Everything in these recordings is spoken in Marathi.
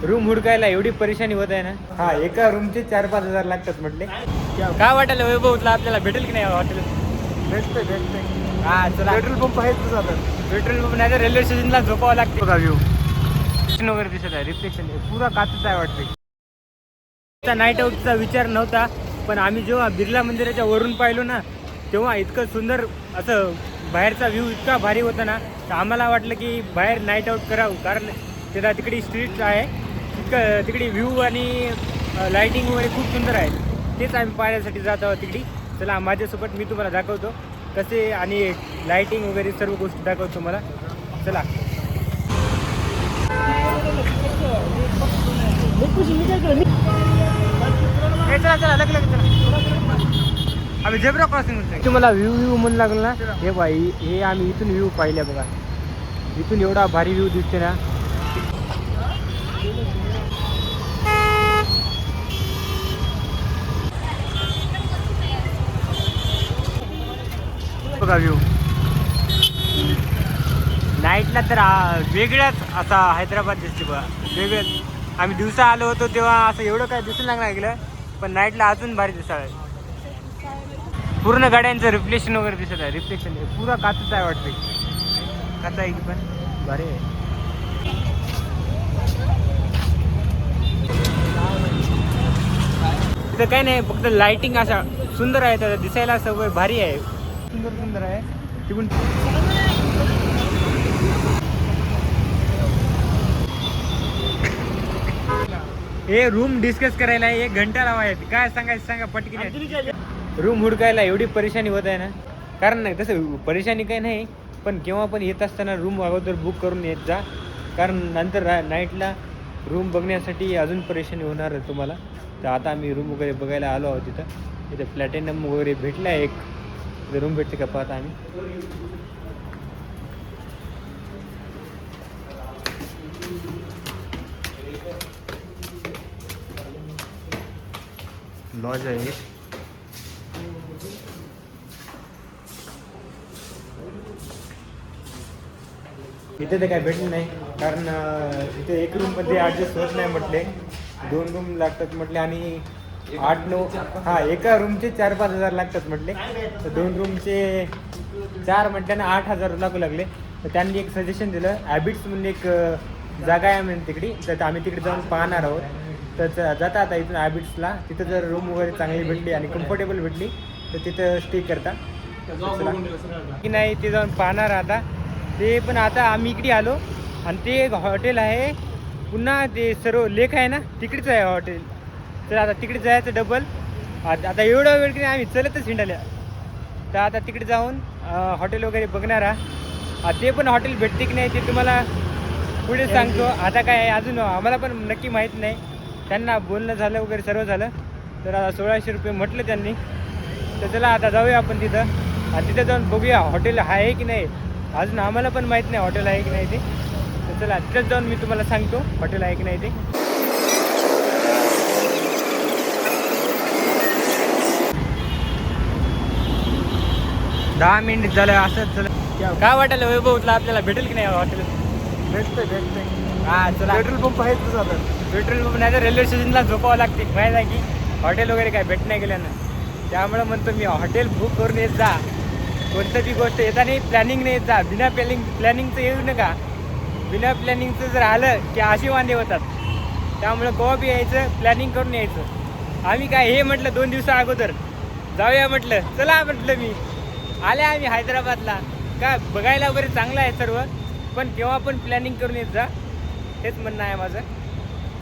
रूम हुडकायला एवढी परेशानी होत आहे ना. हा, एका रूमचे 4-5 हजार लागतात म्हटले. काय वाटायला वैभवला आपल्याला भेटेल की नाही हॉटेल? भेटते. हा चला, पेट्रोल पंप आहेत तुझा आता. पेट्रोल पंप नाही तर रेल्वे स्टेशनला झोपावं लागते. बघा व्ह्यू वगैरे दिसत आहे, रिफ्लेक्शन पुरा काचच आहे वाटते. नाईट आउटचा विचार नव्हता, पण आम्ही जेव्हा बिर्ला मंदिराच्या वरून पाहिलो ना, तेव्हा इतकं सुंदर असं बाहेरचा व्ह्यू इतका भारी होता ना, तर आम्हाला वाटलं की बाहेर नाईट आउट करावं. कारण तिथं तिकडे स्ट्रीट आहे, इतकं तिकडे व्ह्यू आणि लाईटिंग वगैरे खूप सुंदर आहे. तेच आम्ही पाहण्यासाठी जात आहोत तिकडे. चला माझ्यासोबत मी तुम्हाला दाखवतो कसे, आणि लाईटिंग वगैरे सर्व गोष्टी दाखवतो तुम्हाला. चला चला आम्ही झेब्रा क्रॉसिंग. तुम्हाला व्ह्यू म्हणू लागलो ना, हे बाई हे आम्ही इथून व्ह्यू पाहिल्या बघा. इथून एवढा भारी व्ह्यू दिसते ना. बघा व्ह्यू नाईटला तर वेगळाच असा हैदराबाद दिसते बघा, वेगळंच. आम्ही दिवसा आलो होतो तेव्हा असं एवढं काय दिसून लागणार गेलं, पण नाईटला अजून भारी दिसायला. पूर्ण गाड्यांचं रिफ्लेक्शन वगैरे दिसत आहे, रिफ्लेक्शन पुरा काचच आहे वाटते. काचा आहे की पण भारी आहे. तिथं काही नाही, फक्त लाईटिंग अशा सुंदर आहे, तर दिसायला सगळं भारी आहे, सुंदर आहे. तिकडून हे रूम डिस्कस करायला 1 घंटा लावायचं. काय सांगायचं सांगा पटकी. रूम हुडकायला एवढी परेशानी होत आहे ना, कारण नाही तसं परेशानी काही नाही, पण केव्हा पण येत असताना रूम अगोदर बुक करून येत जा, कारण नंतर नाईटला रूम बघण्यासाठी अजून परेशानी होणार आहे तुम्हाला. तर आता आम्ही रूम वगैरे बघायला आलो आहोत. तिथं प्लॅटिनम वगैरे भेटला आहे, एक रूम भेटते का पाहता आम्ही. लॉज आहे इथे. तर काय भेटलं नाही, कारण इथे एक रूममध्ये ॲडजस्ट होत नाही म्हटले, 2 रूम लागतात म्हटले, आणि 8-9 हा एका रूमचे 4-5 हजार लागतात म्हटले. तर 2 रूमचे 4 म्हटल्यानं 8 हजार लागू लागले. तर त्यांनी एक सजेशन दिलं, हॅबिट्स म्हणून एक जागा आहे म्हणजे तिकडे, तर आम्ही तिकडे जाऊन पाहणार आहोत. तर जाता आता इथून हॅबिट्सला, तिथं जर रूम वगैरे चांगली भेटली आणि कम्फर्टेबल भेटली तर तिथं स्टे करता की नाही ते जाऊन पाहणार आता ते. पण आता आम्ही इकडे आलो आणि ते एक हॉटेल आहे, पुन्हा ते सर्व लेक आहे ना तिकडेच आहे हॉटेल. तर आता तिकडे जायचं डबल. आता एवढा वेळ की नाही आम्ही चलतच हिंडाल्या. तर आता तिकडे जाऊन हॉटेल वगैरे बघणार. ते पण हॉटेल भेटते की नाही ते तुम्हाला पुढे सांगतो. आता काय आहे अजून आम्हाला पण नक्की माहीत नाही. त्यांना बोलणं झालं वगैरे सर्व झालं, तर आता 1600 रुपये म्हटलं त्यांनी. तर चला आता जाऊया आपण तिथं, आणि तिथं जाऊन बघूया हॉटेल आहे की नाही. अजून आम्हाला पण माहीत नाही हॉटेल आहे की नाही ते. तर चला तिथंच जाऊन मी तुम्हाला सांगतो हॉटेल आहे की नाही ते. 10 मिनिट झालं असंच. चला काय वाटायला वैभवला आपल्याला भेटेल की नाही हॉटेल? भेटते. हा चला, पेट्रोल पंप आहेत तुझा आता. पेट्रोल पंप नाही तर रेल्वे स्टेशनला झोपावं लागते. माहीत आहे की हॉटेल वगैरे काय भेट नाही गेल्यानं. त्यामुळं म्हणतो मी हॉटेल बुक करून येत जा. कोणतं बी गोष्ट येता नाही प्लॅनिंग नाही येत जा. बिना प्लॅनिंगचं येऊ नका. बिना प्लॅनिंगचं जर आलं की अशी वांदे होतात. त्यामुळं केव्हा बी यायचं प्लॅनिंग करून यायचं. आम्ही काय हे म्हटलं 2 दिवसा अगोदर जाऊया म्हटलं, चला म्हटलं मी आले आम्ही हैदराबादला. काय बघायला वगैरे चांगलं आहे सर्व, पण केव्हा पण प्लॅनिंग करून येत जा, हेच म्हणणं आहे माझं.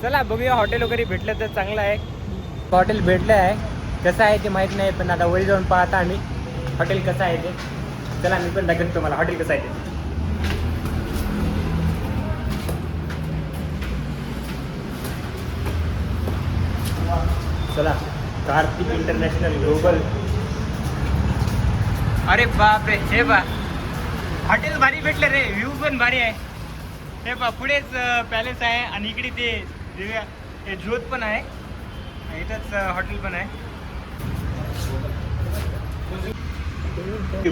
चला बघूया हॉटेल वगैरे भेटलं तर चांगलं आहे. हॉटेल भेटलं आहे, कसं आहे ते माहीत नाही, पण आता वरी जाऊन पाहता आम्ही हॉटेल कसं आहे ते. चला मी पण दाखवतो तुम्हाला हॉटेल कसं आहे ते. चला कार्तिक इंटरनॅशनल ग्लोबल. अरे बाप रे, हे बा हॉटेल भारी भेटलं रे, व्ह्यू पण भारी आहे. हे बा पुढेच पॅलेस आहे, आणि इकडे ते दिव्या हे ज्योत पण आहे, इथंच हॉटेल पण आहे.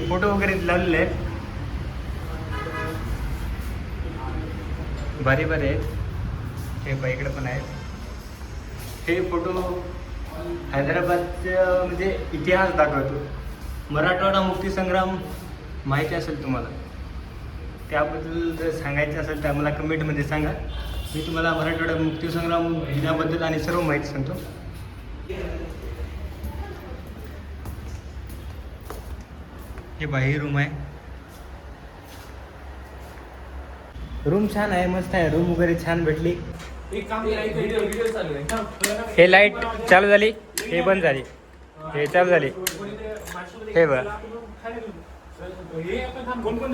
फोटो वगैरे लावलेले आहेत, भारी भारी आहेत. हे बघा इकडे पण आहेत. हे फोटो हैदराबादचं म्हणजे इतिहास दाखवतो. मराठवाडा मुक्तीसंग्राम माहिती असेल तुम्हाला, त्याबद्दल जर सांगायचं असेल तर मला कमेंटमध्ये सांगा. मी तुम्हाला मराठवाडा मुक्तीसंग्राम दिनाबद्दल आणि सर्व माहिती सांगतो. हे बाहेर रूम आहे. रूम छान आहे, मस्त आहे. रूम वगैरे छान भेटली. हे लाईट चालू झाली, हे बंद झाली, हे चालू झाली. हे बघ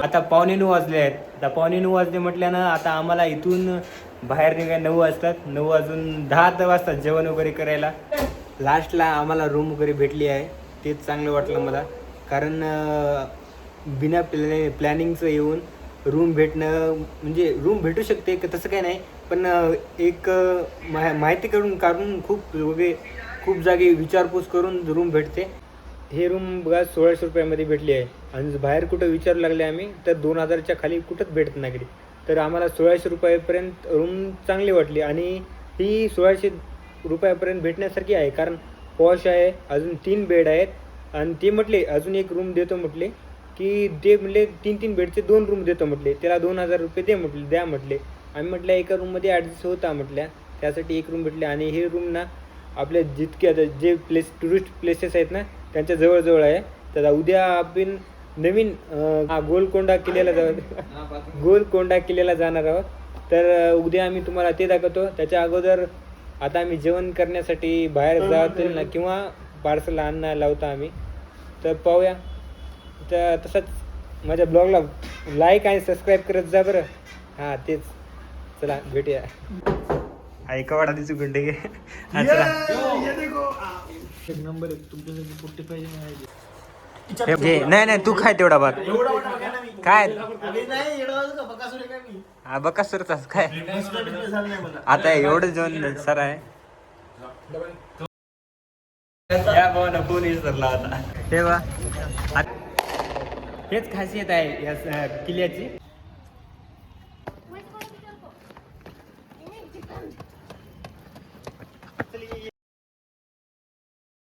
आता 9:15 वाजले आहेत. आता 9:15 वाजले म्हटल्यानं आता आम्हाला इथून बाहेर निघायला 9 वाजतात. 9 वाजून 10 वाजतात जेवण वगैरे करायला. लास्टला आम्हाला रूम वगैरे भेटली आहे, तेच चांगलं वाटलं मला. कारण बिना प्लॅनिंगचं येऊन रूम भेटणं म्हणजे रूम भेटू शकते का तसं काही नाही, पण एक माहिती काढून खूप जागी विचारपूस करून रूम भेटते. हे रूम बघा 1600 रुपयामध्ये भेटली आहे. आणि बाहेर कुठं विचारू लागले आम्ही तर 2000च्या खाली कुठंच भेटत नाही. तर आम्हाला 1600 रुपयापर्यंत रूम चांगली वाटली. आणि ही 1600 रुपयापर्यंत भेटण्यासारखी आहे, कारण पॉश आहे. अजून 3 बेड आहेत आणि ते म्हटले अजून एक रूम देतो म्हटले, की ते म्हटले 3 बेडचे 2 रूम देतो म्हटले. त्याला 2000 रुपये द्या म्हटले. आम्ही म्हटलं एका रूममध्ये ॲडजस्ट होता म्हटल्या, त्यासाठी एक रूम भेटले. आणि हे रूम ना आपल्या जितके आता जे टुरिस्ट प्लेसेस आहेत ना त्यांच्या जवळजवळ आहे. तर उद्या आपण नवीन गोलकोंडा किल्ल्याला जाणार आहोत. तर उद्या आम्ही तुम्हाला ते दाखवतो. त्याच्या अगोदर आता आम्ही जेवण करण्यासाठी बाहेर जातील ना किंवा पार्सल आणायला लावता आम्ही. तर पाहूया. तर तसंच माझ्या ब्लॉगला लाईक आणि सबस्क्राईब करत जा बरं. हां तेच. चला भेटूया. ऐका वाडा दिसू गुंडे घे. नंबर तुमच्यासाठी पुट्टी पाहिजे नाही तू खाय तेवढा भात काय बका सरतास काय आता एवढं जेवण सर आहे. या भावानं फोन विसरला होता तेव्हा. हेच खासियत आहे या किल्ल्याची.